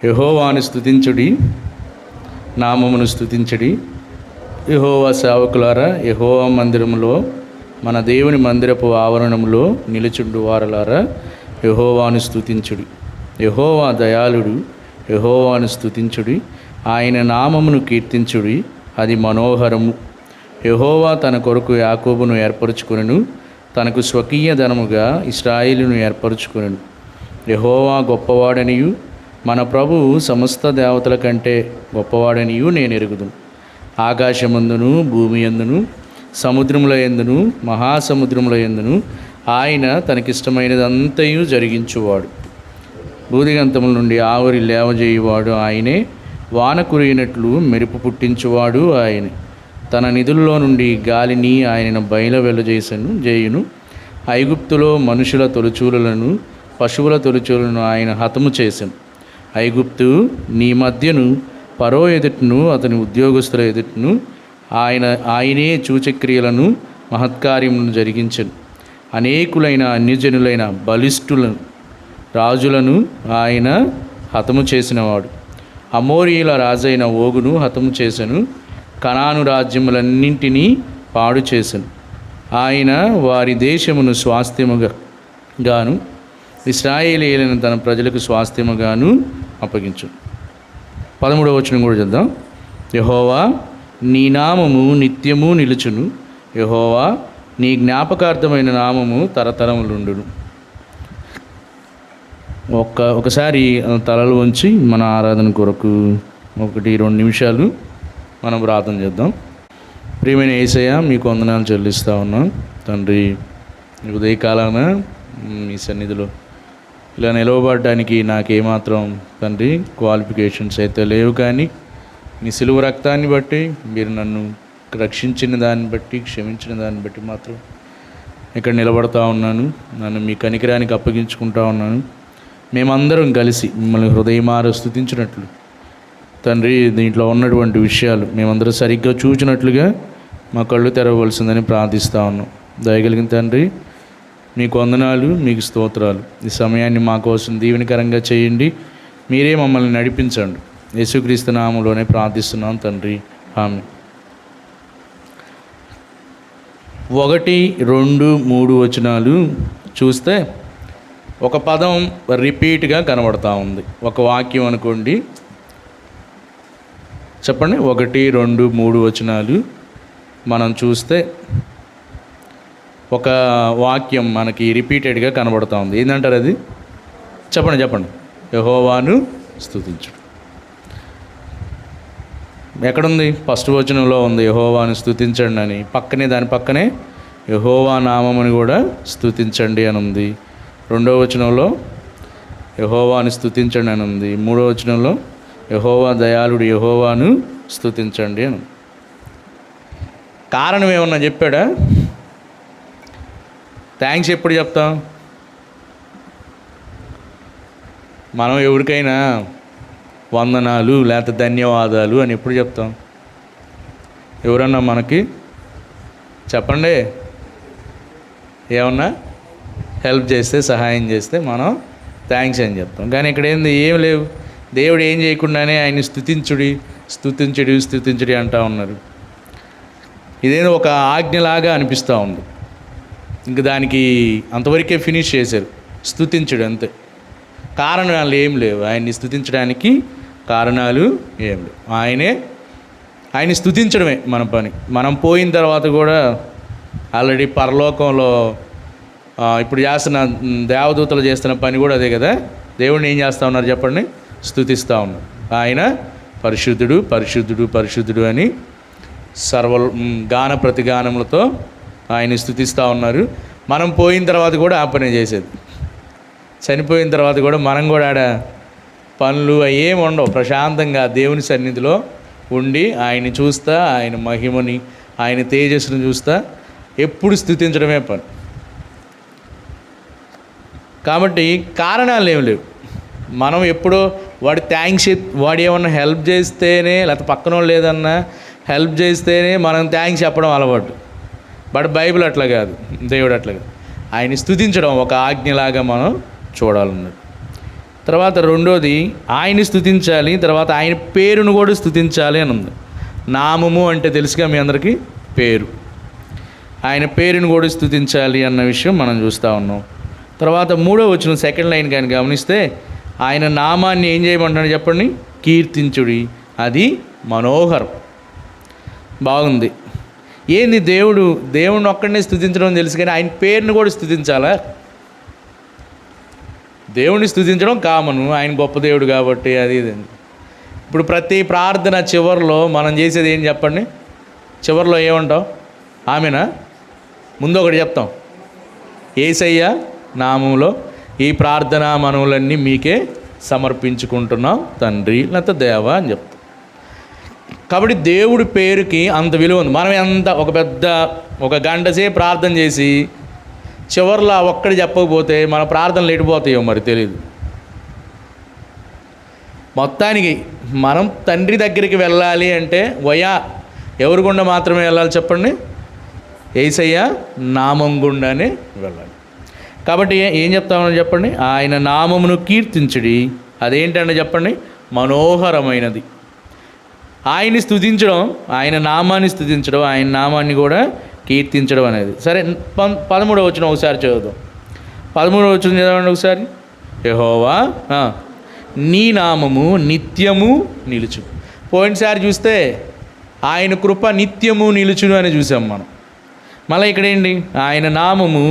యెహోవాను స్తుతించుడి, నామమును స్తుతించుడి. యెహోవా సేవకులారా, యెహోవా మందిరములో మన దేవుని మందిరపు ఆవరణములో నిలుచుండు వారలారా, యెహోవాను స్తుతించుడి. యెహోవా దయాళుడు, యెహోవాను స్తుతించుడి. ఆయన నామమును కీర్తించుడి, అది మనోహరము. యెహోవా తన కొరకు యాకోబును ఏర్పరచుకొనెను, తనకు స్వకీయ ధనముగా ఇశ్రాయేలును ఏర్పరచుకొనెను. యెహోవా గొప్పవాడనియు మన ప్రభువు సమస్త దేవతల కంటే గొప్పవాడనియు నేను ఎరుగుదును. ఆకాశమందును భూమి యందును సముద్రముల యందును మహాసముద్రముల యందును ఆయన తనకిష్టమైనదంతయు జరిగించువాడు. భూదిగంతముల నుండి ఆవిరి లేవజేయువాడు ఆయనే, వాన కురిగినట్లు మెరుపు పుట్టించువాడు ఆయనే. తన నిధుల్లో నుండి గాలిని ఆయన బయలు వెలుజేయును. ఐగుప్తులో మనుషుల తొలిచూలులను పశువుల తొలిచూలను ఆయన హతము చేసెను. ఐగుప్తు నీ మధ్యను ఫరో ఎదుటను అతని ఉద్యోగస్తుల ఎదుటను ఆయనే సూచక్రియలను మహత్కార్యములను జరిగించెను. అనేకులైన అన్యజనులైన బలిష్ఠులను రాజులను ఆయన హతము చేసినవాడు. అమోరీయుల రాజైన ఓగును హతము చేసెను. కనాను రాజ్యములన్నింటినీ పాడు చేసెను. ఆయన వారి దేశమును స్వాస్థ్యముగాను ఇశ్రాయేలీయులను తన ప్రజలకు స్వాస్థ్యముగాను అప్పగించు. 13వ వచనం కూడా చూద్దాం. యెహోవా నీ నామము నిత్యము నిలుచును, యెహోవా నీ జ్ఞాపకార్థమైన నామము తరతరములుండును. ఒకసారి తలలు వంచి మన ఆరాధన కొరకు 1-2 నిమిషాలు మనం ప్రార్థన చేద్దాం. ప్రియమైన యేసయ్య, మీకు వందనాలు చెల్లిస్తూ ఉన్నాం తండ్రి. ఉదయకాలాన మీ సన్నిధిలో ఇలా నిలవబడడానికి నాకేమాత్రం తండ్రి క్వాలిఫికేషన్స్ అయితే లేవు, కానీ మీ సిలువ రక్తాన్ని బట్టి మీరు నన్ను రక్షించిన దాన్ని బట్టి క్షమించిన దాన్ని బట్టి మాత్రం ఇక్కడ నిలబడతా ఉన్నాను. నన్ను మీ కనికరానికి అప్పగించుకుంటా ఉన్నాను. మేమందరం కలిసి మిమ్మల్ని హృదయమార స్తుతించినట్లు తండ్రి, దీంట్లో ఉన్నటువంటి విషయాలు మేమందరం సరిగ్గా చూచినట్లుగా మా కళ్ళు తెరవలసిందని ప్రార్థిస్తూ ఉన్నాం. దయగలిగిన తండ్రి, మీకు వందనాలు, మీకు స్తోత్రాలు. ఈ సమయాన్ని మా కోసం దీవెనకరంగా చేయండి. మీరే మమ్మల్ని నడిపించండి. యేసుక్రీస్తు నామములోనే ప్రార్థిస్తున్నాం తండ్రి, ఆమేన్. 1, 2, 3 వచనాలు చూస్తే ఒక పదం రిపీట్గా కనబడతా ఉంది. ఒక వాక్యం అనుకోండి, చెప్పండి. 1, 2, 3 వచనాలు మనం చూస్తే ఒక వాక్యం మనకి రిపీటెడ్గా కనబడుతూ ఉంది. ఏంటంటారు అది? చెప్పండి. యెహోవాను స్తుతించుడు. ఎక్కడుంది? ఫస్ట్ వచనంలో ఉంది యెహోవాను స్తుతించండి అని. దాని పక్కనే యెహోవా నామముని కూడా స్తుతించండి అని ఉంది. 2వ వచనంలో యెహోవాను స్తుతించండి అని ఉంది. 3వ వచనంలో యెహోవా దయాళుడు, యెహోవాను స్తుతించండి అని. కారణం ఏమన్నా చెప్పాడా? థ్యాంక్స్ ఎప్పుడు చెప్తాం? మనం ఎవరికైనా వందనాలు లేకపోతే ధన్యవాదాలు అని ఎప్పుడు చెప్తాం? ఎవరన్నా మనకి చెప్పండి, ఏమన్నా హెల్ప్ చేస్తే, సహాయం చేస్తే మనం థ్యాంక్స్ అని చెప్తాం. కానీ ఇక్కడ ఏం లేవు. దేవుడు ఏం చేయకుండానే ఆయన్ని స్తుతించుడి అంటూ ఉన్నారు. ఇదేదో ఒక ఆజ్ఞలాగా అనిపిస్తూ ఉంది. ఇంక దానికి అంతవరకే ఫినిష్ చేశారు. స్తుతించుడు అంతే. కారణాలు ఏం లేవు. ఆయన్ని స్తుతించడానికి కారణాలు ఏం లేవు. ఆయన్ని స్తుతించడమే మన పని. మనం పోయిన తర్వాత కూడా ఆల్రెడీ పరలోకంలో ఇప్పుడు చేస్తున్న దేవదూతలు చేస్తున్న పని కూడా అదే కదా. దేవుడిని ఏం చేస్తూ ఉన్నారు చెప్పండి? స్తుతిస్తూ ఉన్నారు. ఆయన పరిశుద్ధుడు పరిశుద్ధుడు పరిశుద్ధుడు అని గాన ప్రతిగానములతో ఆయన్ని స్తుతిస్తూ ఉన్నారు. మనం పోయిన తర్వాత కూడా ఆ పనే చేసేది. చనిపోయిన తర్వాత కూడా మనం కూడా ఆడ పనులు ఏమి ఉండవు. ప్రశాంతంగా దేవుని సన్నిధిలో ఉండి ఆయన్ని చూస్తా, ఆయన మహిమని, ఆయన తేజస్సును చూస్తా ఎప్పుడు స్తుతించడమే పని. కాబట్టి కారణాలు ఏమి లేవు. మనం ఎప్పుడో వాడు ఏమన్నా హెల్ప్ చేస్తేనే, లేకపోతే పక్కన వాళ్ళు లేదన్నా హెల్ప్ చేస్తేనే మనం థ్యాంక్స్ చెప్పడం అలవాటు. బట్ బైబిల్ అట్లా కాదు, దేవుడు అట్లా కాదు. ఆయన్ని స్తుతించడం ఒక ఆజ్ఞలాగా మనం చూడాలన్నట్టు. తర్వాత రెండోది ఆయన్ని స్తుతించాలి, తర్వాత ఆయన పేరును కూడా స్తుతించాలి అని ఉంది. నామము అంటే తెలుసుగా మీ అందరికీ, పేరు. ఆయన పేరును కూడా స్తుతించాలి అన్న విషయం మనం చూస్తూ ఉన్నాం. తర్వాత మూడో వచనం సెకండ్ లైన్ కానీ గమనిస్తే ఆయన నామాన్ని ఏం చేయమంటున్నాడు చెప్పండి? కీర్తించుడి, అది మనోహరం. బాగుంది. ఏంది దేవుడిని ఒక్కడనే స్తుతించడం తెలుసు, కానీ ఆయన పేరును కూడా స్తుతించాలా? దేవుడిని స్తుతించడం కామను, ఆయన గొప్ప దేవుడు కాబట్టి అది ఇది. ఇప్పుడు ప్రతి ప్రార్థన చివరిలో మనం చేసేది ఏం చెప్పండి? చివరిలో ఏమంటాం? ఆమెనా? ముందు ఒకటి చెప్తాం, యేసయ్య నామములో ఈ ప్రార్థనా మనవులన్నీ మీకే సమర్పించుకుంటున్నాం తండ్రి, లేకపోతే దేవా అని చెప్తాం. కాబట్టి దేవుడి పేరుకి అంత విలువ ఉంది. మనం ఎంత ఒక గంట సేపు ప్రార్థన చేసి చివరిలో ఒక్కడి చెప్పకపోతే మన ప్రార్థనలు ఎడిపోతాయో మరి తెలియదు. మొత్తానికి మనం తండ్రి దగ్గరికి వెళ్ళాలి అంటే ఎవరి గుండా మాత్రమే వెళ్ళాలి చెప్పండి? యేసయ్య నామం గుండానే వెళ్ళాలి. కాబట్టి ఏం చెప్తామని చెప్పండి? ఆయన నామమును కీర్తించుడి, అదేంటంటే చెప్పండి? మనోహరమైనది. ఆయన్ని స్తుతించడం, ఆయన నామాన్ని స్తుతించడం, ఆయన నామాన్ని కూడా కీర్తించడం అనేది. సరే, 13వ వచనం ఒకసారి చదువుదాం. 13వ వచనం చదవండి ఒకసారి. యెహోవా నీ నామము నిత్యము నిలుచు. పోయినసారి చూస్తే ఆయన కృప నిత్యము నిలుచును అని చూసాం మనం. మళ్ళీ ఇక్కడ ఏంటి? ఆయన నామము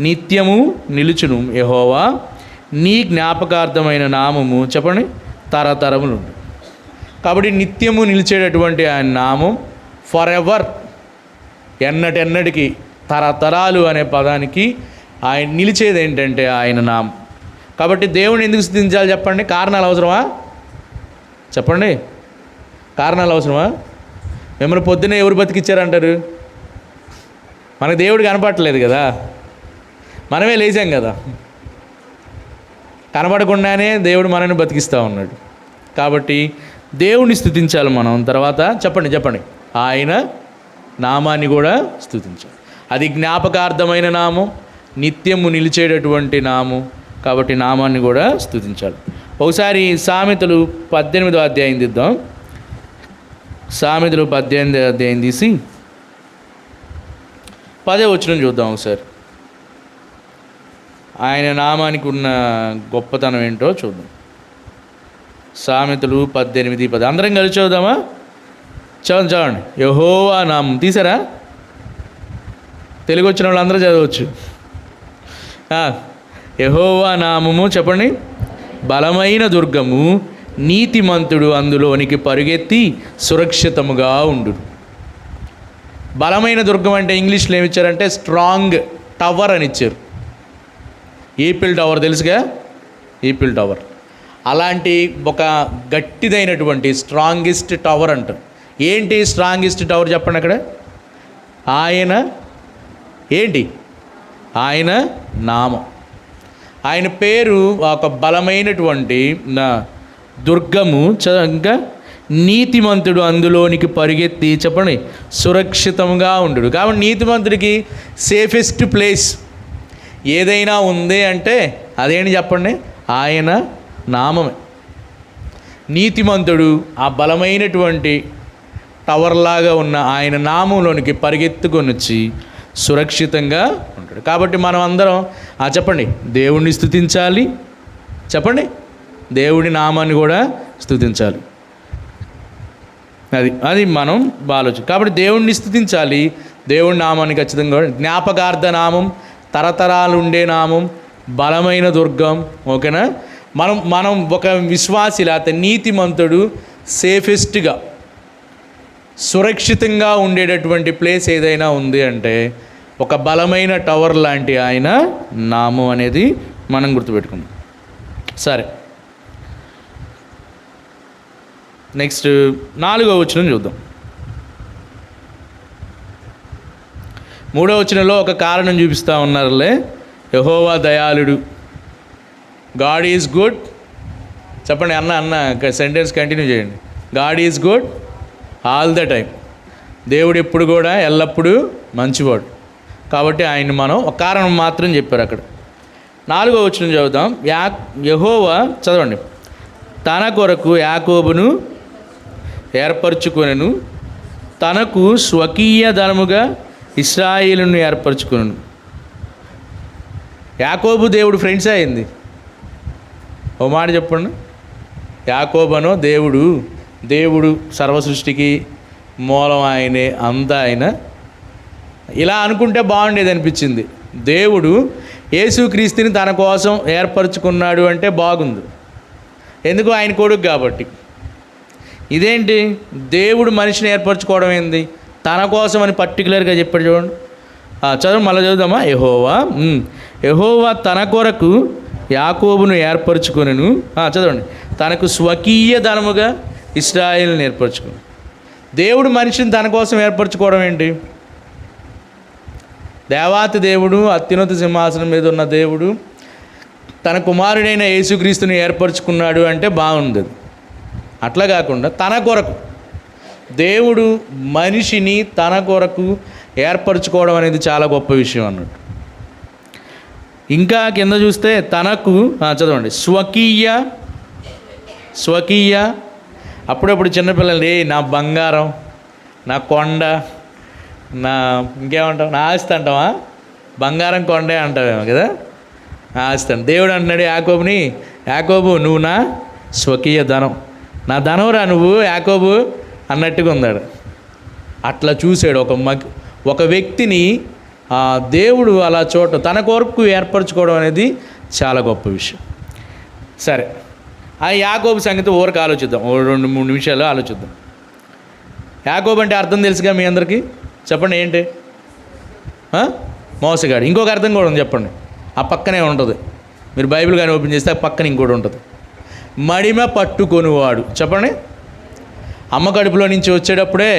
నిత్యము నిలుచును. యెహోవా నీ జ్ఞాపకార్థమైన నామము చెప్పండి తరతరములు. కాబట్టి నిత్యము నిలిచేటటువంటి ఆయన నామం ఫర్ ఎవర్, ఎన్నటెన్నటికి, తరతరాలు అనే పదానికి ఆయన నిలిచేది ఏంటంటే ఆయన నామం. కాబట్టి దేవుని ఎందుకు స్తుతించాలి చెప్పండి? కారణాలు అవసరమా? చెప్పండి, కారణాలు అవసరమా? మిమ్మల్ని పొద్దున్నే ఎవరు బతికిచ్చారంటారు? మనకు దేవుడు కనపడట్లేదు కదా, మనమే లేచాం కదా, కనపడకుండానే దేవుడు మనల్ని బతికిస్తూ ఉన్నాడు. కాబట్టి దేవుణ్ణి స్తుతించాలి మనం. తర్వాత చెప్పండి ఆయన నామాన్ని కూడా స్తుతించాలి. అది జ్ఞాపకార్థమైన నామం, నిత్యము నిలిచేటటువంటి నామం. కాబట్టి నామాన్ని కూడా స్తుతించాలి. ఒకసారి సామెతలు 18వ అధ్యాయం తీద్దాం. సామెతలు 18వ అధ్యాయం తీసి 10వ వచనం చూద్దాం ఒకసారి. ఆయన నామానికి ఉన్న గొప్పతనం ఏంటో చూద్దాం. సామెతలు 18:10 అందరం కలిసి చదువుదామా? చదవండి. యెహోవా నామం తీసారా? తెలుగు వచ్చిన వాళ్ళు అందరూ చదవచ్చు. యెహోవా నామము చెప్పండి బలమైన దుర్గము, నీతిమంతుడు అందులోనికి పరుగెత్తి సురక్షితముగా ఉండు. బలమైన దుర్గం అంటే ఇంగ్లీష్లో ఏమి ఇచ్చారంటే స్ట్రాంగ్ టవర్ అని ఇచ్చారు. ఈఫిల్ టవర్ తెలుసుగా, ఈఫిల్ టవర్ అలాంటి ఒక గట్టిదైనటువంటి స్ట్రాంగెస్ట్ టవర్ అంటారు. ఏంటి స్ట్రాంగెస్ట్ టవర్ చెప్పండి అక్కడ? ఆయన ఏంటి? ఆయన నామం. ఆయన పేరు ఒక బలమైనటువంటి దుర్గము. ఇంకా నీతిమంతుడు అందులోనికి పరిగెత్తి చెప్పండి సురక్షితంగా ఉండు. కాబట్టి నీతిమంతుడికి సేఫెస్ట్ ప్లేస్ ఏదైనా ఉంది అంటే అదేంటి చెప్పండి? ఆయన నామమే. నీతిమంతుడు ఆ బలమైనటువంటి టవర్లాగా ఉన్న ఆయన నామంలోనికి పరిగెత్తుకొని వచ్చి సురక్షితంగా ఉంటాడు. కాబట్టి మనం అందరం చెప్పండి దేవుణ్ణి స్తుతించాలి, చెప్పండి దేవుడి నామాన్ని కూడా స్తుతించాలి. అది మనం ఆలోచన. కాబట్టి దేవుణ్ణి స్తుతించాలి, దేవుడి నామాన్ని ఖచ్చితంగా. జ్ఞాపకార్థ నామం, తరతరాలు ఉండే నామం, బలమైన దుర్గం. ఓకేనా? మనం ఒక విశ్వాసి లేకపోతే నీతిమంతుడు సేఫెస్ట్గా సురక్షితంగా ఉండేటటువంటి ప్లేస్ ఏదైనా ఉంది అంటే ఒక బలమైన టవర్ లాంటి ఆయన నామం అనేది మనం గుర్తుపెట్టుకుందాం. సరే, నెక్స్ట్ 4వ వచనం చూద్దాం. 3వ వచనంలో ఒక కారణం చూపిస్తూ ఉన్నారులే. యెహోవా దయాళుడు, గాడ్ ఈజ్ గుడ్. చెప్పండి అన్న సెంటెన్స్ కంటిన్యూ చేయండి. God is good all the time. దేవుడు ఎప్పుడు కూడా ఎల్లప్పుడూ మంచివాడు. కాబట్టి ఆయన మనం ఒక కారణం మాత్రం చెప్పారు అక్కడ. 4వ వచనం చదువుతాం. యెహోవా చదవండి. తన కొరకు యాకోబును ఏర్పరచుకొనెను, తనకు స్వకీయ ధనముగా ఇశ్రాయేలును ఏర్పరచుకొనెను. యాకోబు దేవుడు ఫ్రెండ్స్ అయింది. ఓ మాట చెప్పండి. యాకోబనో దేవుడు సర్వ సృష్టికి మూలం ఆయనే, అంతా ఆయన. ఇలా అనుకుంటే బాగుండేది అనిపించింది. దేవుడు యేసుక్రీస్తుని తన కోసం ఏర్పరచుకున్నాడు అంటే బాగుంది. ఎందుకు? ఆయన కొడుకు కాబట్టి. ఇదేంటి దేవుడు మనిషిని ఏర్పరచుకోవడం ఏంది? తన కోసం అని పర్టికులర్గా చెప్పాడు. చూడండి, చదువు, మళ్ళీ చదువుదామా. యెహోవా తన కొరకు యాకోబును ఏర్పరచుకొనెను. చదవండి. తనకు స్వకీయ ధనముగా ఇశ్రాయేలును ఏర్పరచుకుని. దేవుడు మనిషిని తన కోసం ఏర్పరచుకోవడం ఏంటి? దేవాతి దేవుడు, అత్యున్నత సింహాసనం మీద ఉన్న దేవుడు తన కుమారుడైన యేసుక్రీస్తుని ఏర్పరచుకున్నాడు అంటే బాగుంది. అట్లా కాకుండా తన కొరకు దేవుడు మనిషిని తన కొరకు ఏర్పరచుకోవడం అనేది చాలా గొప్ప విషయం అన్నట్టు. ఇంకా కింద చూస్తే తనకు, చదవండి, స్వకీయ. అప్పుడప్పుడు చిన్నపిల్లలు, నా బంగారం, నా కొండ, నా ఇంకేమంటావు, నా ఆస్తి అంటావా? బంగారం కొండే అంటావేమో కదా, ఆస్తి అంట. దేవుడు అంటున్నాడు యాకోబుని, యాకోబు నువ్వు నా స్వకీయ ధనం, నా ధనంరా నువ్వు యాకోబు అన్నట్టుగా ఉన్నాడు. అట్లా చూశాడు ఒక వ్యక్తిని దేవుడు అలా తన కొరకు ఏర్పరచుకోవడం అనేది చాలా గొప్ప విషయం. సరే, ఆ యాకోబు సంగతి ఊరికి ఆలోచిద్దాం. 2-3 నిమిషాలు ఆలోచిద్దాం. యాకోబు అంటే అర్థం తెలుసుగా మీ అందరికీ? చెప్పండి ఏంటి? మోసగాడు. ఇంకొక అర్థం కూడా ఉంది, చెప్పండి. ఆ పక్కనే ఉంటుంది. మీరు బైబిల్ కానీ ఓపెన్ చేస్తే ఆ పక్కన ఇంకోటి ఉంటుంది. మడిమ పట్టుకొనివాడు. చెప్పండి. అమ్మ కడుపులో నుంచి వచ్చేటప్పుడే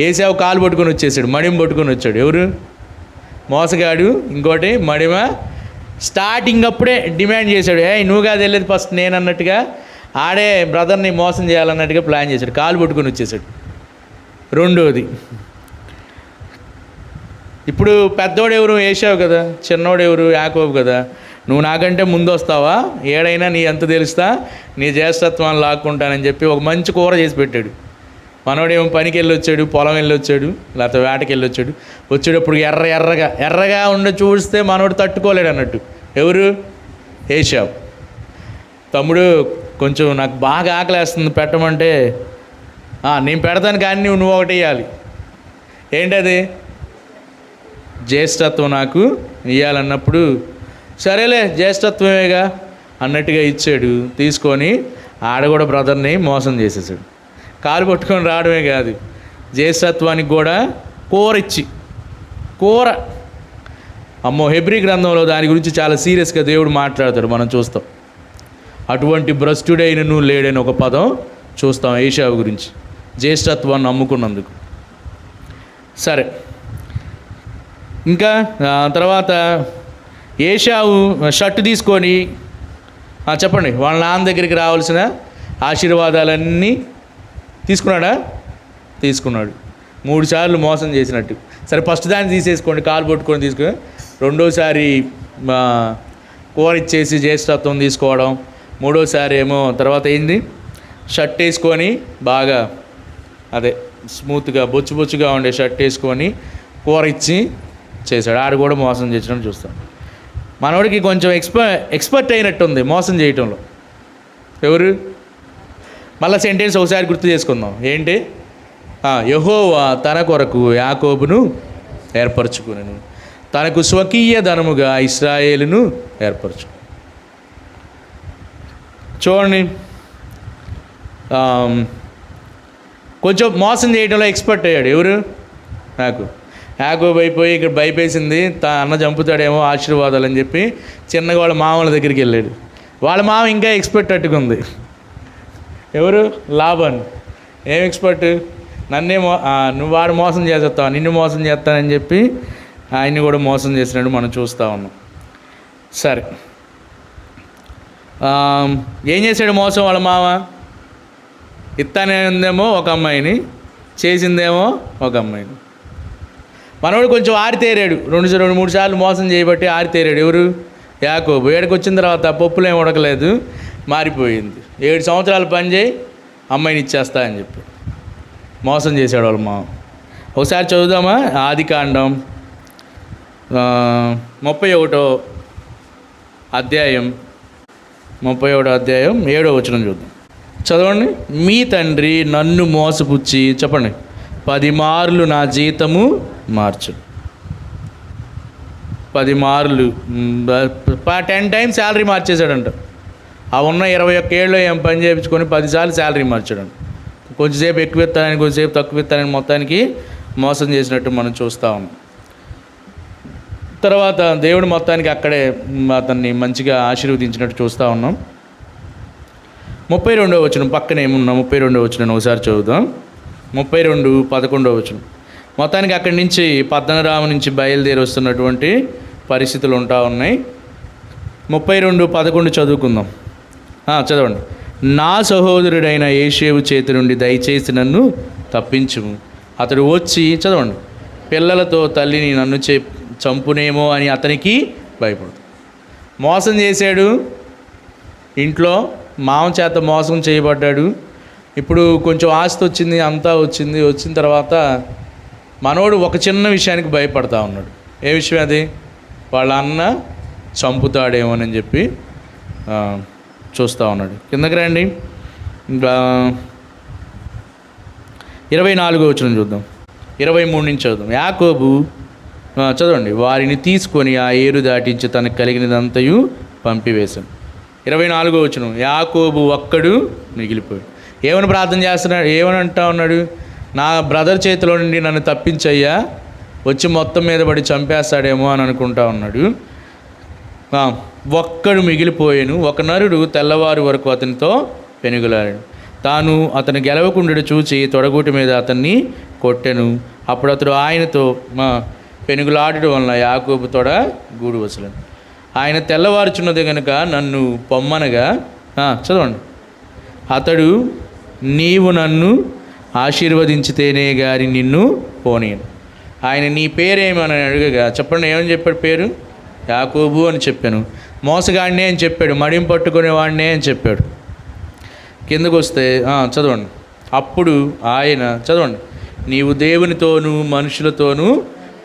ఏసావు కాలు పట్టుకొని వచ్చేసాడు, మడిమ పట్టుకొని వచ్చాడు. ఎవరు? మోసగాడు. ఇంకోటి మడిమ. స్టార్టింగ్ అప్పుడే డిమాండ్ చేశాడు, నువ్వు కాదు వెళ్ళేది ఫస్ట్ నేను అన్నట్టుగా, ఆడే బ్రదర్ని మోసం చేయాలన్నట్టుగా ప్లాన్ చేశాడు, కాలు పట్టుకొని వచ్చేసాడు. రెండోది, ఇప్పుడు పెద్దోడెవరు? ఏసావు కదా, చిన్నోడెవరు? యాకోబు కదా. నువ్వు నాకంటే ముందు వస్తావా, ఏడైనా నీ ఎంత తెలుస్తా, నీ జ్యేష్ఠత్వాన్ని లాక్కుంటానని చెప్పి ఒక మంచి కూర చేసి పెట్టాడు. మనోడేమో పనికి వెళ్ళి వచ్చాడు, పొలం వెళ్ళి వచ్చాడు, లేకపోతే వేటకి వెళ్ళి వచ్చాడు. వచ్చేటప్పుడు ఎర్రగా ఉండి చూస్తే మనోడు తట్టుకోలేడు అన్నట్టు. ఎవరు? ఏసావు. తమ్ముడు కొంచెం నాకు బాగా ఆకలేస్తుంది పెట్టమంటే, నేను పెడతాను కానీ నువ్వు ఒకటి ఇవ్వాలి. ఏంటది? జ్యేష్ఠత్వం నాకు ఇవ్వాలన్నప్పుడు, సరేలే జ్యేష్ఠత్వమేగా అన్నట్టుగా ఇచ్చాడు. తీసుకొని ఆడ కూడా బ్రదర్ని మోసం చేసేసాడు. కాలు పట్టుకొని రావడమే కాదు, జ్యేష్ఠత్వానికి కూడా కూర. అమ్మో, హెబ్రీ గ్రంథంలో దాని గురించి చాలా సీరియస్గా దేవుడు మాట్లాడతాడు, మనం చూస్తాం. అటువంటి భ్రష్టుడైన నువ్వు లేడని ఒక పదం చూస్తాం ఏశావు గురించి, జ్యేష్ఠత్వాన్ని నమ్ముకున్నందుకు. సరే, ఇంకా తర్వాత ఏశావు షర్టు తీసుకొని, చెప్పండి, వాళ్ళ నాన్న దగ్గరికి రావాల్సిన ఆశీర్వాదాలన్నీ తీసుకున్నాడు. 3 సార్లు మోసం చేసినట్టు. సరే, ఫస్ట్ దాన్ని తీసేసుకోండి, కాలు పట్టుకొని తీసుకొని, రెండోసారి కూర ఇచ్చేసి జ్యేష్ఠత్వం తీసుకోవడం, మూడోసారి ఏమో తర్వాత ఏంది, షర్ట్ వేసుకొని బాగా అదే స్మూత్గా బొచ్చుగా ఉండే షర్ట్ వేసుకొని కూర ఇచ్చి చేశాడు. ఆడు కూడా మోసం చేసినట్టు చూస్తాం. మనోడికి కొంచెం ఎక్స్పర్ట్ అయినట్టుంది మోసం చేయటంలో. ఎవరు? మళ్ళీ సెంటెన్స్ ఒకసారి గుర్తు చేసుకుందాం. ఏంటి? యెహోవా తన కొరకు యాకోబును ఏర్పరచుకునెను, తనకు స్వకీయ ధనముగా ఇశ్రాయేలును ఏర్పరచు. చూడండి, కొంచెం మోసం చేయడంలో ఎక్స్పర్ట్ అయ్యాడు. ఎవరు? యాకోబు అయిపోయి ఇక్కడ భయపేసింది, అన్న చంపుతాడేమో ఆశీర్వాదాలు అని చెప్పి చిన్నగా వాళ్ళ మామల దగ్గరికి వెళ్ళాడు. వాళ్ళ మామ ఇంకా ఎక్స్పర్ట్ అట్టుకుంది. ఎవరు? లాబాన్. ఏం ఎక్స్పర్ట్? నువ్వు వాడు మోసం చేసేస్తావు, నిన్ను మోసం చేస్తానని చెప్పి ఆయన్ని కూడా మోసం చేసినట్టు మనం చూస్తూ ఉన్నాం. సరే, ఏం చేశాడు మోసం వాళ్ళ మామ? ఇస్తానేందేమో ఒక అమ్మాయిని, చేసిందేమో ఒక అమ్మాయిని. మనోడు కొంచెం ఆరితేరాడు, 2-3 సార్లు మోసం చేయబట్టి ఆరితేరాడు. ఎవరు? యాకోబు. ఏడుకు వచ్చిన తర్వాత పప్పులు ఏమి ఉడకలేదు, మారిపోయింది. 7 సంవత్సరాలు పని చేయి, అమ్మాయిని ఇచ్చేస్తా అని చెప్పి మోసం చేశాడు వాళ్ళ మామ. ఒకసారి చదువుదామా? ఆదికాండం 31వ అధ్యాయం 7వ వచనం చూద్దాం. చదవండి. మీ తండ్రి నన్ను మోసపుచ్చి, చెప్పండి, 10 మార్లు నా జీతము మార్చు. 10 మార్లు 10 టైమ్స్ శాలరీ మార్చేశాడంట. ఆ ఉన్న 21 ఏళ్ళు ఏం పని చేయించుకొని 10 సార్లు శాలరీ మార్చాడంట. కొంచెంసేపు ఎక్కువ ఇస్తానని, కొంచెంసేపు తక్కువ ఇస్తానని మొత్తానికి మోసం చేసినట్టు మనం చూస్తూ ఉన్నాం. తర్వాత దేవుడు మొత్తానికి అక్కడే అతన్ని మంచిగా ఆశీర్వదించినట్టు చూస్తూ ఉన్నాం. 32వ వచనం పక్కనే ఏమున్నా 32వ వచనం ఒకసారి చదువుదాం. 32:11 వచనం. మొత్తానికి అక్కడి నుంచి పద్మనాభం నుంచి బయలుదేరి వస్తున్నటువంటి పరిస్థితులు ఉంటా ఉన్నాయి. 32:11 చదువుకుందాం. చదవండి. నా సహోదరుడైన ఏషేవు చేతి నుండి దయచేసి నన్ను తప్పించుము. అతడు వచ్చి, చదవండి, పిల్లలతో తల్లిని నన్ను చంపునేమో అని అతనికి భయపడు. మోసం చేశాడు, ఇంట్లో మామ చేత మోసం చేయబడ్డాడు. ఇప్పుడు కొంచెం ఆస్తి వచ్చింది, అంతా వచ్చింది. వచ్చిన తర్వాత మనోడు ఒక చిన్న విషయానికి భయపడతా ఉన్నాడు. ఏ విషయం అది? వాళ్ళ అన్న చంపుతాడేమోనని చెప్పి చూస్తూ ఉన్నాడు. కిందకి రండి. ఇంకా 24వ వచనం చూద్దాం. 23 నుంచి చదువుదాం. యాకోబు, చదవండి, వారిని తీసుకొని ఆ ఏరు దాటించి తనకు కలిగినదంతయు పంపివేశాను. 24వ వచనం. యాకోబు ఒక్కడు మిగిలిపోయాడు. ఏమని ప్రార్థన చేస్తున్నాడు? ఏమని అంటా ఉన్నాడు? నా బ్రదర్ చేతిలో నుండి నన్ను తప్పించయ్యా, వచ్చి మొత్తం మీద పడి చంపేస్తాడేమో అని అనుకుంటా ఉన్నాడు. ఒక్కడు మిగిలిపోయాను. ఒక నరుడు తెల్లవారు వరకు అతనితో పెనుగులాడాడు. తాను అతను గెలవకుండా చూచి తొడగూటి మీద అతన్ని కొట్టెను. అప్పుడు అతడు ఆయనతో పెనుగులాడడం వలన యాకోబు తొడ గూడు వసలను. ఆయన తెల్లవారుచున్నది కనుక నన్ను పొమ్మనగా, చదవండి, అతడు, నీవు నన్ను ఆశీర్వదించితేనే గారి నిన్ను పోనీయను. ఆయన నీ పేరేమని అడగగా, చెప్పండి, ఏమని చెప్పాడు? పేరు యాకోబు అని చెప్పాను. మోసగాడినే అని చెప్పాడు, మడిం పట్టుకునేవాడినే అని చెప్పాడు. కిందకు వస్తే చదవండి. అప్పుడు ఆయన, చదవండి, నీవు దేవునితోనూ మనుషులతోనూ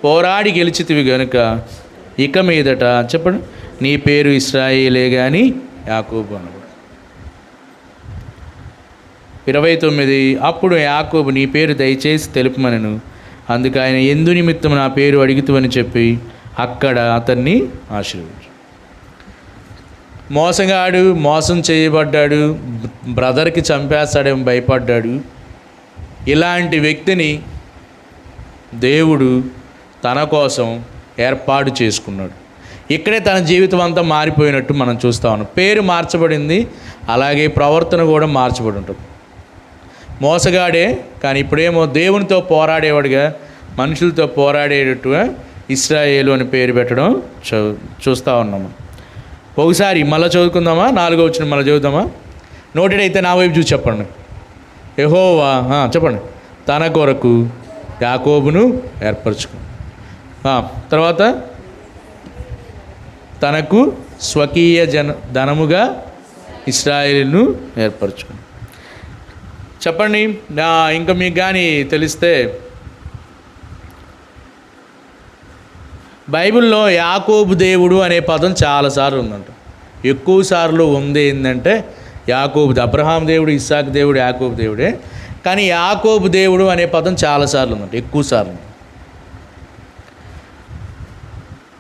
పోరాడి గెలిచితివి గనుక ఇక మీదట, చెప్పండి, నీ పేరు ఇశ్రాయేలే గాని యాకోబు అనబడు. 29. అప్పుడు యాకోబు, నీ పేరు దయచేసి తెలుపమనెను. అందుకు ఆయన, ఎందు నిమిత్తం నా పేరు అడుగుతావని చెప్పి అక్కడ అతన్ని ఆశీర్వదించు. మోసగాడు, మోసం చేయబడ్డాడు, బ్రదర్కి చంపేస్తాడేమో భయపడ్డాడు. ఇలాంటి వ్యక్తిని దేవుడు తన కోసం ఏర్పాటు చేసుకున్నాడు. ఇక్కడే తన జీవితం అంతా మారిపోయినట్టు మనం చూస్తా ఉన్నాం. పేరు మార్చబడింది, అలాగే ప్రవర్తన కూడా మార్చబడి ఉంటుంది. మోసగాడే, కానీ ఇప్పుడేమో దేవునితో పోరాడేవాడుగా, మనుషులతో పోరాడేటట్టుగా ఇశ్రాయేలు అని పేరు పెట్టడం చూస్తూ ఉన్నాము. ఒకసారి మళ్ళీ చదువుకుందామా? 4వ వచనం మళ్ళీ చదువుదామా? నోటెడ్ అయితే నా వైపు చూసి చెప్పండి. యెహోవా, చెప్పండి, తన కొరకు యాకోబును ఏర్పరచుకో. తర్వాత తనకు స్వకీయ ధనముగా ఇశ్రాయేలును ఏర్పరచుకో. చెప్పండి. ఇంకా మీకు కానీ తెలిస్తే, బైబిల్లో యాకోబు దేవుడు అనే పదం చాలాసార్లు ఉందంట. ఎక్కువ సార్లు ఉంది ఏంటంటే యాకోబు, అబ్రహాం దేవుడు, ఇస్సాకు దేవుడు యాకోబు దేవుడే. కానీ యాకోబు దేవుడు అనే పదం చాలాసార్లు ఉందంట, ఎక్కువ సార్లు.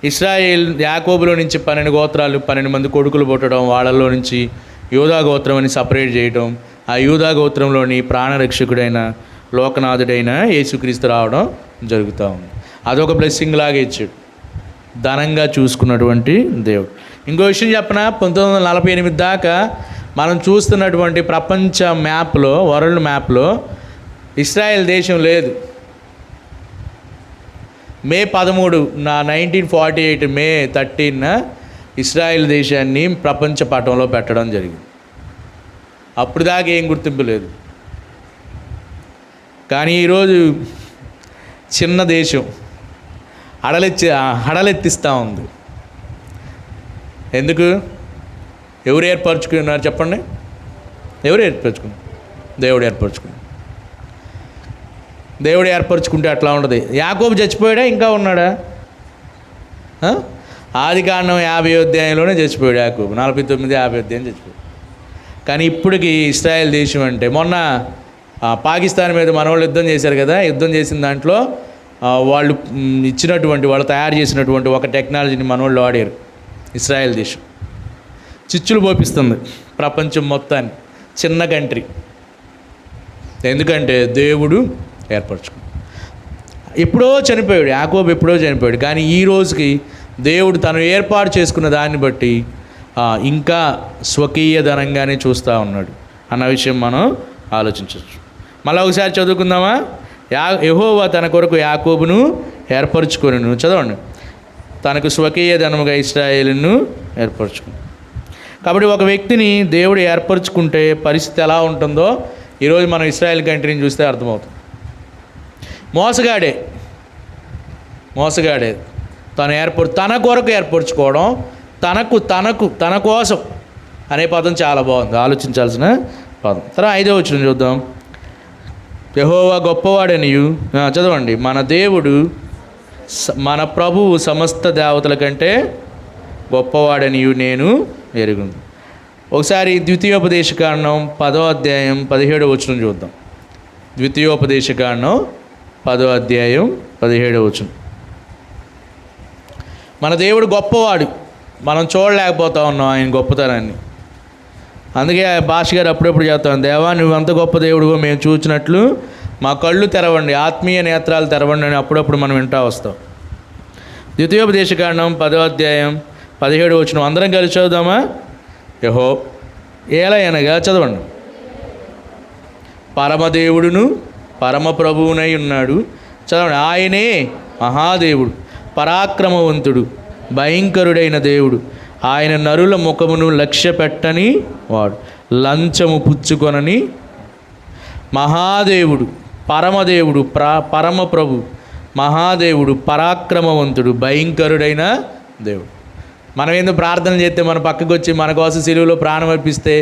ఇశ్రాయేల్ యాకోబులో నుంచి 12 గోత్రాలు, 12 మంది కొడుకులు పుట్టడం, వాళ్ళల్లో నుంచి యూదా గోత్రం అని సపరేట్ చేయడం, ఆ యూదా గోత్రంలోని ప్రాణరక్షకుడైన లోకనాథుడైన యేసుక్రీస్తు రావడం జరుగుతూ ఉంది. అదొక బ్లెస్సింగ్ లాగా ఇచ్చాడు, ధనంగా చూసుకున్నటువంటి దేవుడు. ఇంకో విషయం చెప్పిన, 1948 దాకా మనం చూస్తున్నటువంటి ప్రపంచ మ్యాప్లో, వరల్డ్ మ్యాప్లో ఇశ్రాయేల్ దేశం లేదు. మే 13, 1948 మే 13 ఇశ్రాయేల్ దేశాన్ని ప్రపంచ పటంలో పెట్టడం జరిగింది. అప్పుడు దాకా ఏం గుర్తింపు లేదు. కానీ ఈరోజు చిన్న దేశం హడలెత్తిస్తూ ఉంది. ఎందుకు? ఎవరు ఏర్పరచుకున్నారు చెప్పండి? ఎవరు ఏర్పరచుకున్నారు? దేవుడు ఏర్పరచుకున్నాడు. దేవుడు ఏర్పరచుకుంటే అట్లా ఉండదు. యాకోబు చచ్చిపోయాడా? ఇంకా ఉన్నాడా? ఆదికాండం 50వ అధ్యాయంలోనే చచ్చిపోయాడు యాకోబు. 49, 50 అధ్యాయం చచ్చిపోయాడు. కానీ ఇప్పటికి ఇశ్రాయేల్ దేశం అంటే, మొన్న పాకిస్తాన్ మీద మనవాళ్ళు యుద్ధం చేశారు కదా, యుద్ధం చేసిన దాంట్లో వాళ్ళు ఇచ్చినటువంటి, వాళ్ళు తయారు చేసినటువంటి ఒక టెక్నాలజీని మనవాళ్ళు వాడారు. ఇశ్రాయేల్ దేశం చిచ్చులు పోపిస్తుంది ప్రపంచం మొత్తాన్ని. చిన్న కంట్రీ. ఎందుకంటే దేవుడు ఏర్పరచుకున్నాడు. ఎప్పుడో చనిపోయాడు యాకోబు, ఎప్పుడో చనిపోయాడు. కానీ ఈ రోజుకి దేవుడు తను ఏర్పాటు చేసుకున్న దాన్ని బట్టి ఇంకా స్వకీయ ధనంగానే చూస్తూ ఉన్నాడు అన్న విషయం మనం ఆలోచించవచ్చు. మళ్ళీ ఒకసారి చదువుకుందామా? యెహోవా తన కొరకు యాకోబును ఏర్పరచుకొనెను. చదవండి. తనకు స్వకీయ ధనముగా ఇశ్రాయేలును ఏర్పరచుకుని. కాబట్టి ఒక వ్యక్తిని దేవుడు ఏర్పరచుకుంటే పరిస్థితి ఎలా ఉంటుందో ఈరోజు మనం ఇశ్రాయేల్ కంట్రీని చూస్తే అర్థమవుతుంది. మోసగాడే తన కొరకు ఏర్పరచుకోవడం, తన కోసం అనే పదం చాలా బాగుంది, ఆలోచించాల్సిన పదం. తర్వాత 5వ వచనం చూద్దాం. యెహోవా గొప్పవాడనియు, చదవండి, మన దేవుడు మన ప్రభువు సమస్త దేవతల కంటే గొప్పవాడనియు నేను ఎరుగుంది. ఒకసారి ద్వితీయోపదేశకాండం 10వ అధ్యాయం 17వ వచనం చూద్దాం. ద్వితీయోపదేశకాండం 10వ అధ్యాయం 17వ వచనం. మన దేవుడు గొప్పవాడు, మనం చూడలేకపోతా ఉన్నాం ఆయన గొప్పతనాన్ని. అందుకే భాష గారు అప్పుడప్పుడు చెప్తాను, దేవా నువ్వు అంత గొప్ప దేవుడుగో మేము చూసినట్లు మా కళ్ళు తెరవండి, ఆత్మీయ నేత్రాలు తెరవండి అని అప్పుడప్పుడు మనం వింటూ వస్తాం. ద్వితీయోపదేశకాండం 10వ అధ్యాయం 17వ వచనం అందరం కలిసి చదువుదామా? ఏలయనగా చదవండి. పరమదేవుడును పరమ ప్రభువునై ఉన్నాడు. చదవండి. ఆయనే మహాదేవుడు, పరాక్రమవంతుడు, భయంకరుడైన దేవుడు. ఆయన నరుల ముఖమును లక్ష్య పెట్టని వాడు, లంచము పుచ్చుకొనని మహాదేవుడు, పరమదేవుడు, పరమ ప్రభు, మహాదేవుడు, పరాక్రమవంతుడు, భయంకరుడైన దేవుడు. మనం ఎందుకు ప్రార్థన చేస్తే మన పక్కకు వచ్చి మన కోసం సిలువలో ప్రాణం అర్పిస్తే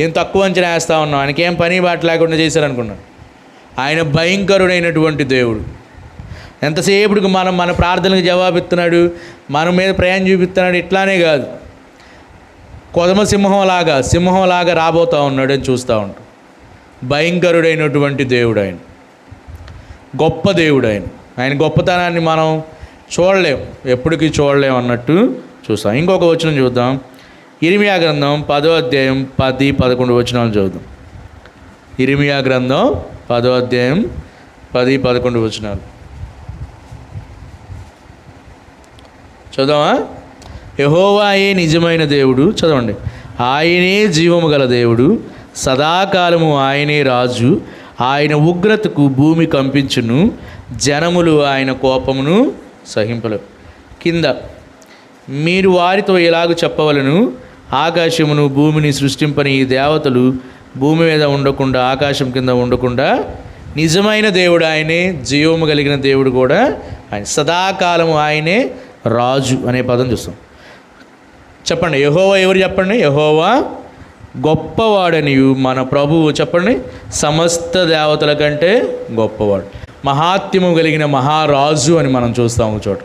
ఏం తక్కువ అంచనా వేస్తూ ఉన్నాం? ఆయనకి ఏం పని బాట లేకుండా చేశారనుకున్నాం. ఆయన భయంకరుడైనటువంటి దేవుడు. ఎంతసేపుడికి మన ప్రార్థనలకు జవాబిస్తున్నాడు, మన మీద ప్రయాణం చూపిస్తున్నాడు. ఇట్లానే కాదు, కొదమ సింహంలాగా రాబోతూ ఉన్నాడు అని చూస్తూ ఉంటాం. భయంకరుడైనటువంటి దేవుడు ఆయన, గొప్ప దేవుడు ఆయన గొప్పతనాన్ని మనం చూడలేం, ఎప్పటికీ చూడలేం అన్నట్టు చూస్తాం. ఇంకొక వచనం చూద్దాం. ఇర్మియా గ్రంథం 10వ అధ్యాయం 10, 11 వచనాలు చదువుదాం. ఇర్మియా గ్రంథం 10వ అధ్యాయం 10, 11 వచనాలు చదవా? యెహోవాయే నిజమైన దేవుడు, చదవండి, ఆయనే జీవము గల దేవుడు, సదాకాలము ఆయనే రాజు. ఆయన ఉగ్రతకు భూమి కంపించును, జనములు ఆయన కోపమును సహింపలేవు. కింద మీరు వారితో ఎలాగూ చెప్పవలను, ఆకాశమును భూమిని సృష్టింపని ఈ దేవతలు భూమి మీద ఉండకుండా, ఆకాశం కింద ఉండకుండా నిజమైన దేవుడు ఆయనే, జీవము కలిగిన దేవుడు కూడా ఆయన, సదాకాలము ఆయనే రాజు అనే పదం చూస్తాం. చెప్పండి, యెహోవా ఎవరు? చెప్పండి, యెహోవా గొప్పవాడనియు మన ప్రభువు, చెప్పండి, సమస్త దేవతల కంటే గొప్పవాడు, మహాత్మ్యము కలిగిన మహారాజు అని మనం చూస్తాము. చోట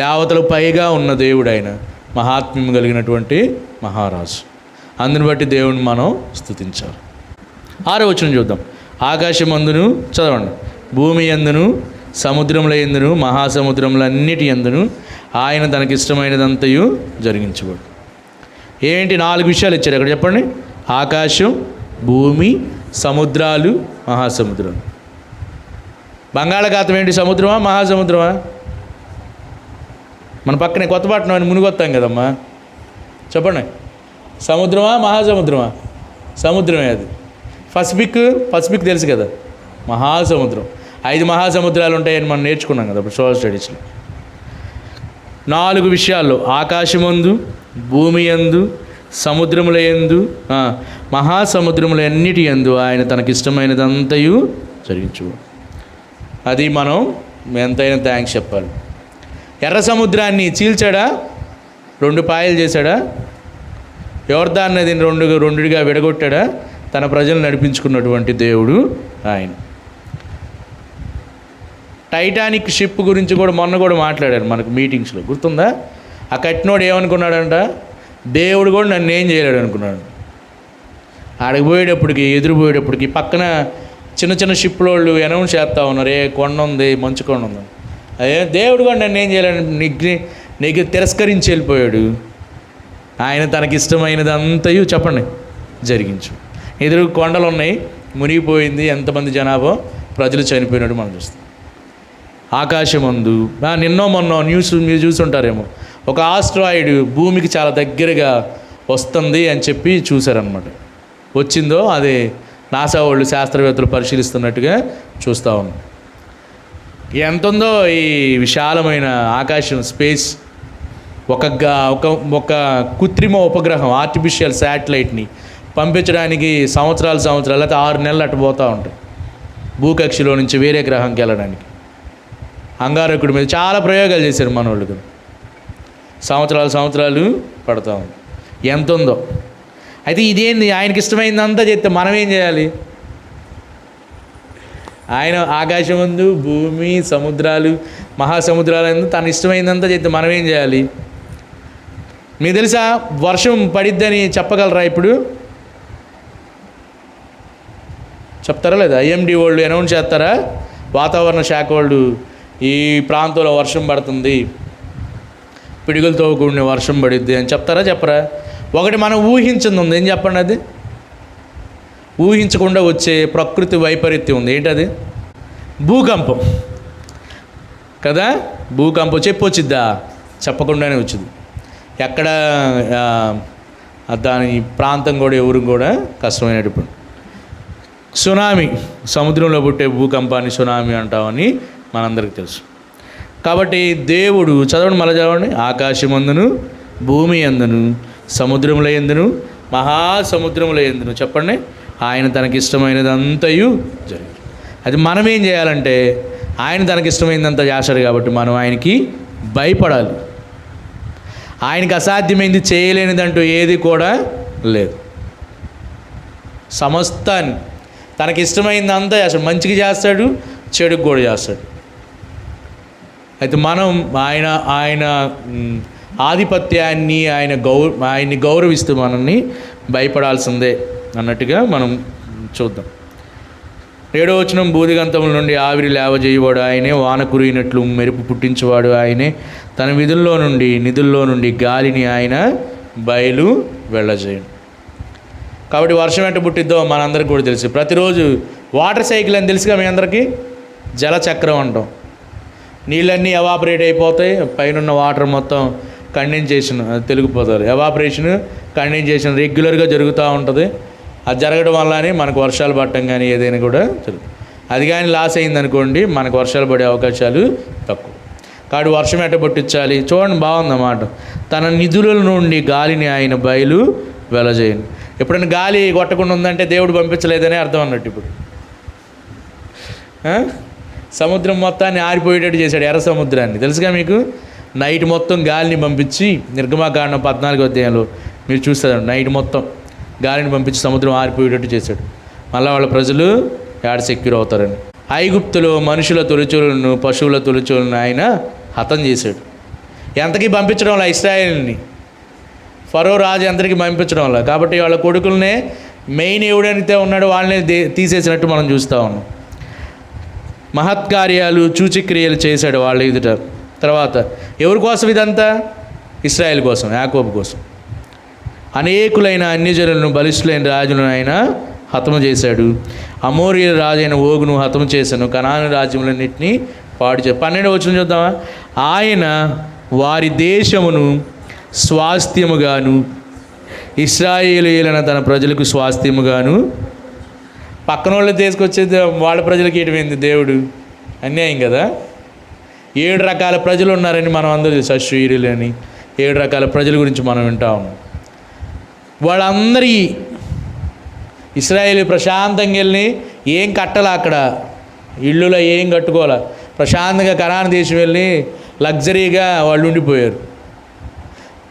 దేవతలు పైగా ఉన్న దేవుడు ఆయన, మహాత్మ్యము కలిగినటువంటి మహారాజు. అందుని బట్టి దేవుడిని మనం స్తుతించాలి. 6వ వచనం చూద్దాం. ఆకాశమందును, చదవండి, భూమి యందును, సముద్రముల యందును, మహాసముద్రములన్నిటి యందును ఆయన తనకిష్టమైనదంతయు జరిగించబడు. ఏంటి? 4 విషయాలు ఇచ్చారు అక్కడ, చెప్పండి. ఆకాశం, భూమి, సముద్రాలు, మహాసముద్రం. బంగాళాఖాతం ఏంటి? సముద్రమా మహాసముద్రమా? మన పక్కనే కొత్తపట్నం అని మునిగొత్తాం కదమ్మా, చెప్పండి, సముద్రమా మహాసముద్రమా? సముద్రమే. అది పసిఫిక్ తెలుసు కదా, మహాసముద్రం. 5 మహాసముద్రాలు ఉంటాయని మనం నేర్చుకున్నాం కదా ఇప్పుడు సోషల్ స్టడీస్లో. 4 విషయాల్లో, ఆకాశమందు, భూమి యందు, సముద్రముల యందు, మహాసముద్రముల అన్నిటి యందు ఆయన తనకిష్టమైనదంతయు జరిగించు. అది మనం ఎంతైనా థ్యాంక్స్ చెప్పాలి. ఎర్ర సముద్రాన్ని చీల్చాడా? 2 పాయలు చేశాడా? యోర్దాను నదిని రెండుగా విడగొట్టాడా? తన ప్రజలు నడిపించుకున్నటువంటి దేవుడు ఆయన. టైటానిక్ షిప్ గురించి కూడా మొన్న కూడా మాట్లాడారు మనకు మీటింగ్స్లో, గుర్తుందా? ఆ కట్టినోడు ఏమనుకున్నాడంట? దేవుడు కూడా నన్ను ఏం చేయలేడు అనుకున్నాడు. ఆడికి పోయేటప్పటికి, ఎదురుపోయేటప్పటికి పక్కన చిన్న చిన్న షిప్లో వాళ్ళు అనౌన్స్ చేస్తూ ఉన్నారు, ఏ కొండ ఉంది, మంచు కొండ ఉంది. అదే దేవుడు కూడా నన్ను ఏం చేయలేడు, నీకు తిరస్కరించి వెళ్ళిపోయాడు. ఆయన తనకిష్టమైనదంతయు చెప్పండి జరిగించు. ఎదురు కొండలు ఉన్నాయి, మునిగిపోయింది, ఎంతమంది జనాభా ప్రజలు చనిపోయినట్టు మనం చూస్తాం. ఆకాశమందు నిన్నో మొన్నో న్యూస్ మీరు చూసుంటారేమో, ఒక ఆస్ట్రాయిడ్ భూమికి చాలా దగ్గరగా వస్తుంది అని చెప్పి చూశారనమాట. వచ్చిందో అదే నాసా వాళ్ళు శాస్త్రవేత్తలు పరిశీలిస్తున్నట్టుగా చూస్తూ ఉన్నాం. ఎంత ఉందో ఈ విశాలమైన ఆకాశం, స్పేస్. ఒక కృత్రిమ ఉపగ్రహం, ఆర్టిఫిషియల్ శాటిలైట్ని పంపించడానికి సంవత్సరాలు లేకపోతే 6 నెలలు అటు పోతూ ఉంటాయి భూకక్షలో నుంచి వేరే గ్రహంకి వెళ్ళడానికి. అంగారకుడి మీద చాలా ప్రయోగాలు చేశారు మన వాళ్ళు. సంవత్సరాలు పడతా ఉంది. ఎంత ఉందో. అయితే ఇదేంది, ఆయనకి ఇష్టమైందంతా చేస్తే మనం ఏం చేయాలి? ఆయన ఆకాశం ముందు, భూమి, సముద్రాలు, మహాసముద్రాలు అందు తను ఇష్టమైందంతా చేస్తే మనం ఏం చేయాలి? మీకు తెలుసా వర్షం పడిద్దని చెప్పగలరా? ఇప్పుడు చెప్తారా లేదా? ఐఎండీ వాళ్ళు అనౌన్స్ చేస్తారా? వాతావరణ శాఖ వాళ్ళు ఈ ప్రాంతంలో వర్షం పడుతుంది, పిడుగులతో కూడిన వర్షం పడిద్ది అని చెప్తారా చెప్పరా? ఒకటి మనం ఊహించింది ఉంది, ఏం చెప్పండి? అది ఊహించకుండా వచ్చే ప్రకృతి వైపరీత్యం ఉంది. ఏంటది? భూకంపం కదా. భూకంపం చెప్పొచ్చిద్దా? చెప్పకుండానే వచ్చింది. ఎక్కడ దాని ప్రాంతం కూడా ఎవరు కూడా కష్టమైనప్పుడు. సునామీ, సముద్రంలో పుట్టే భూకంపాన్ని సునామీ అంటామని మనందరికీ తెలుసు. కాబట్టి దేవుడు, చదవండి మళ్ళీ చదవండి, ఆకాశమందును, భూమి అందును, సముద్రముల యందును, మహాసముద్రముల యందును చెప్పండి ఆయన తనకిష్టమైనదంతయు జరిగింది. అది మనం ఏం చేయాలంటే, ఆయన తనకిష్టమైనదంతా చేస్తాడు కాబట్టి మనం ఆయనకి భయపడాలి. ఆయనకి అసాధ్యమైంది, చేయలేనిదంటూ ఏది కూడా లేదు. సమస్తాన్ని తనకిష్టమైందంతా చేస్తాడు. మంచిగా చేస్తాడు, చెడుకు కూడా చేస్తాడు. అయితే మనం ఆయన ఆధిపత్యాన్ని, ఆయన్ని గౌరవిస్తూ మనల్ని భయపడాల్సిందే అన్నట్టుగా మనం చూద్దాం. 7వ వచనం, బూదిగంతముల నుండి ఆవిరి లేవజేయవాడు ఆయనే, వాన కురిగినట్లు మెరుపు పుట్టించేవాడు ఆయనే, తన నిధుల్లో నుండి గాలిని ఆయన బయలు వెళ్ళజేయను. కాబట్టి వర్షం ఎట్ట పుట్టిద్దో మనందరికీ కూడా తెలుసు. ప్రతిరోజు వాటర్ సైకిల్ అని తెలుసుగా మీ అందరికీ, జలచక్రం అంటాం. నీళ్ళన్నీ ఎవాపరేట్ అయిపోతాయి, పైన వాటర్ మొత్తం కండెన్సేషన్, తెలుగుపోతారు. ఎవాపరేషన్, కండెన్సేషన్ రెగ్యులర్గా జరుగుతూ ఉంటుంది. అది జరగడం వల్లనే మనకు వర్షాలు పడటం కానీ ఏదైనా కూడా జరుగుతుంది. అది కానీ లాస్ అయిందనుకోండి, మనకు వర్షాలు పడే అవకాశాలు తక్కువ. కాబట్టి వర్షం ఎట్ట పట్టించాలి చూడండి, బాగుందన్నమాట. తన నిధుల నుండి గాలిని ఆయన బయలు వెలజేయను. ఎప్పుడైనా గాలి కొట్టకుండా ఉందంటే దేవుడు పంపించలేదని అర్థం అన్నట్టు. ఇప్పుడు సముద్రం మొత్తాన్ని ఆరిపోయేటట్టు చేశాడు, ఎర్ర సముద్రాన్ని. తెలుసుగా మీకు, నైట్ మొత్తం గాలిని పంపించి, నిర్గమాకాండం 14వ అధ్యాయంలో మీరు చూస్తారు, నైట్ మొత్తం గాలిని పంపించి సముద్రం ఆరిపోయేటట్టు చేశాడు. మళ్ళీ వాళ్ళ ప్రజలు ఏడ సెక్యూర్ అవుతారని. ఐగుప్తులో మనుషుల తొలిచూలను, పశువుల తొలిచూలను ఆయన హతం చేశాడు. ఎంతకీ పంపించడం వల్ల ఇశ్రాయేలుని, ఫరో రాజు ఎంతకీ పంపించడం వల్ల. కాబట్టి వాళ్ళ కొడుకులనే, మెయిన్ ఎవడైతే ఉన్నాడో వాళ్ళని తీసేసినట్టు మనం చూస్తూ ఉన్నాం. మహత్కార్యాలు, సూచక్రియలు చేశాడు వాళ్ళ ఎదుట. తర్వాత ఎవరి కోసం ఇదంతా? ఇశ్రాయేల్ కోసం, యాకోబు కోసం. అనేకులైన అన్యజనులను, బలిష్ఠులైన రాజులను ఆయన హతము చేశాడు. అమోరియల రాజు అయిన ఓగును హతము చేశాను, కనాను రాజ్యములన్నింటినీ పాడు చే. 12వ వచనం చూద్దామా. ఆయన వారి దేశమును స్వాస్థ్యముగాను, ఇశ్రాయేలీయులైన తన ప్రజలకు స్వాస్థ్యముగాను. పక్కన వాళ్ళు తీసుకొచ్చేది వాళ్ళ ప్రజలకి ఇటువైంది దేవుడు. అన్యాయం కదా. 7 రకాల ప్రజలు ఉన్నారని మనం అందరూ తెలుసు, అశ్షూరీయులు అని 7 రకాల ప్రజల గురించి మనం వింటా ఉన్నాం. వాళ్ళందరి ఇశ్రాయేలు ప్రశాంతంగా వెళ్ళి ఏం కట్టాల, అక్కడ ఇళ్ళులో ఏం కట్టుకోవాలా, ప్రశాంతంగా కనాను దేశం వెళ్ళి లగ్జరీగా వాళ్ళు ఉండిపోయారు.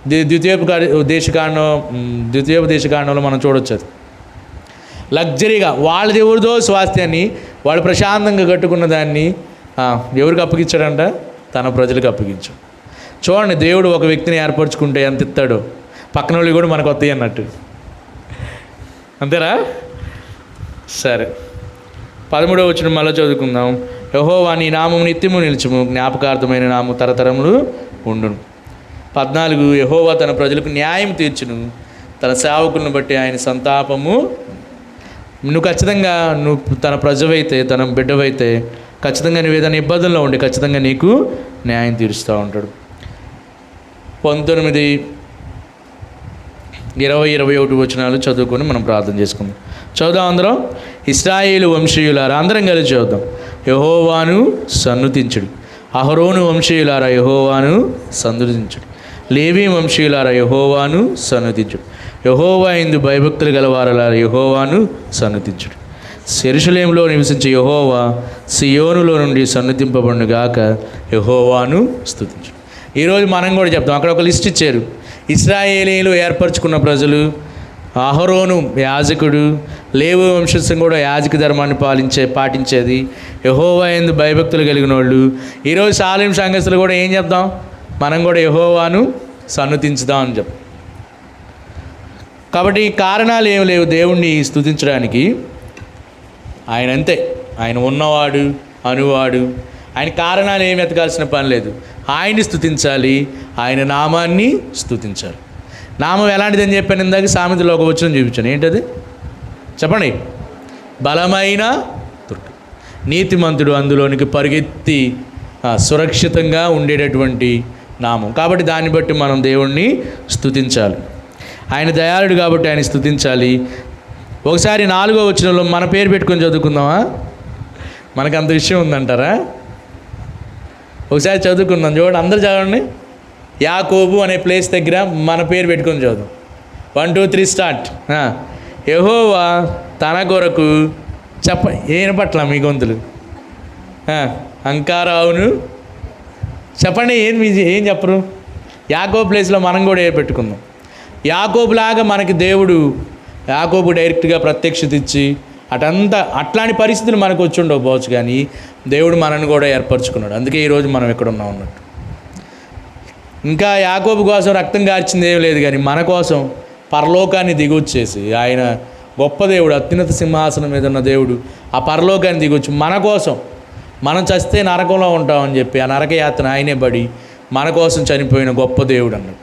ద్వితీయోపదేశకాండంలో మనం చూడొచ్చు. అది లగ్జరీగా వాళ్ళది ఎవరిదో స్వాస్థ్యాన్ని వాళ్ళు ప్రశాంతంగా కట్టుకున్న దాన్ని ఎవరికి అప్పగించాడంట? తన ప్రజలకు అప్పగించాడు. చూడండి, దేవుడు ఒక వ్యక్తిని ఏర్పరచుకుంటే ఎంత ఇస్తాడో, పక్కన వాళ్ళు కూడా మనకు వస్తాయి అన్నట్టు. అంతేరా? సరే, 13వ వచనం మళ్ళీ చదువుకుందాం. యెహోవా నీ నామము నిత్యము నిలుచుము, జ్ఞాపకార్థమైన నామము తరతరములు ఉండును. 14 యెహోవా తన ప్రజలకు న్యాయం తీర్చును, తన సేవకులను బట్టి ఆయన సంతాపము. నువ్వు ఖచ్చితంగా తన ప్రజవైతే, తన బిడ్డవైతే ఖచ్చితంగా నువ్వు ఏదైనా ఇబ్బందుల్లో ఉండి ఖచ్చితంగా నీకు న్యాయం తీరుస్తూ ఉంటాడు. 19, 20, 21 వచనాలు చదువుకొని మనం ప్రార్థన చేసుకుందాం. చదువుదాం అందరం. ఇశ్రాయేలు వంశీయులారా, అందరం కలిసి చదువుదాం. యెహోవాను సన్నుతించుడు. అహరోను వంశీయులారా, యెహోవాను సన్నుతించుడు. లేవీ వంశీయులారా, యెహోవాను సన్నుతించుడు. యెహోవా యందు భయభక్తులు గలవారలారా, యెహోవాను సన్నుతించుడు. యెరూషలేములో నివసించే యెహోవా సియోనులో నుండి సన్నుతింపబడును గాక, యెహోవాను స్తుతించుడు. ఈరోజు మనం కూడా చెప్తాం. అక్కడ ఒక లిస్ట్ ఇచ్చారు. ఇశ్రాయేలీలు ఏర్పరచుకున్న ప్రజలు, అహరోను యాజకుడు, లేవి వంశస్థం కూడా యాజక ధర్మాన్ని పాటించేది, యెహోవా యందు భయభక్తులు కలిగిన వాళ్ళు. ఈరోజు సాలెం సంఘస్థులు కూడా ఏం చెప్తాం? మనం కూడా యెహోవాను సన్నుతించుదాం అని చెప్తాం. కాబట్టి కారణాలు ఏమి లేవు దేవుణ్ణి స్తుతించడానికి. ఆయన అంతే, ఆయన ఉన్నవాడు, అనువాడు. ఆయన కారణాలు ఏమి ఎతకాల్సిన పని లేదు. ఆయన్ని స్తుతించాలి, ఆయన నామాన్ని స్తుతించాలి. నామం ఎలాంటిదని చెప్పాను ఇందాక, సామెతలో ఒక వచనం చూపించాను. ఏంటది చెప్పండి? బలమైన దుర్గం, నీతిమంతుడు అందులోనికి పరిగెత్తి సురక్షితంగా ఉండేటటువంటి నామం. కాబట్టి దాన్ని బట్టి మనం దేవుణ్ణి స్తుతించాలి. ఆయన దయాళుడు కాబట్టి ఆయన స్తుతించాలి. ఒకసారి 4వ వచనంలో మన పేరు పెట్టుకొని చదువుకుందామా? మనకు అంత విషయం ఉందంటారా? ఒకసారి చదువుకుందాం. చూడండి, అందరూ చదవండి. యాకోబు అనే ప్లేస్ దగ్గర మన పేరు పెట్టుకొని చదువు. 1, 2, 3 స్టార్ట్. యెహోవా తన కొరకు ఏన పట్ల మీ గొంతులు అంకారావును చెప్పండి. ఏం చెప్పరు? యాకోబు ప్లేస్లో మనం కూడా పెట్టుకుందాం. యాకోబులాగా మనకి దేవుడు, యాకోబు డైరెక్ట్గా ప్రత్యక్షత ఇచ్చి అట్లాంటి పరిస్థితులు మనకు వచ్చి ఉండకపోవచ్చు, కానీ దేవుడు మనల్ని కూడా ఏర్పరచుకున్నాడు. అందుకే ఈరోజు మనం ఇక్కడ ఉన్నాం అన్నట్టు. ఇంకా యాకోబు కోసం రక్తం కార్చింది ఏం లేదు, కానీ మన కోసం పరలోకాన్ని దిగొచ్చేసి, ఆయన గొప్ప దేవుడు, అత్యున్నత సింహాసనం మీద ఉన్న దేవుడు ఆ పరలోకాన్ని దిగొచ్చి మన కోసం, మనం చస్తే నరకంలో ఉంటామని చెప్పి ఆ నరకయాత్ర ఆయనే పడి మన కోసం చనిపోయిన గొప్ప దేవుడు అన్నట్టు.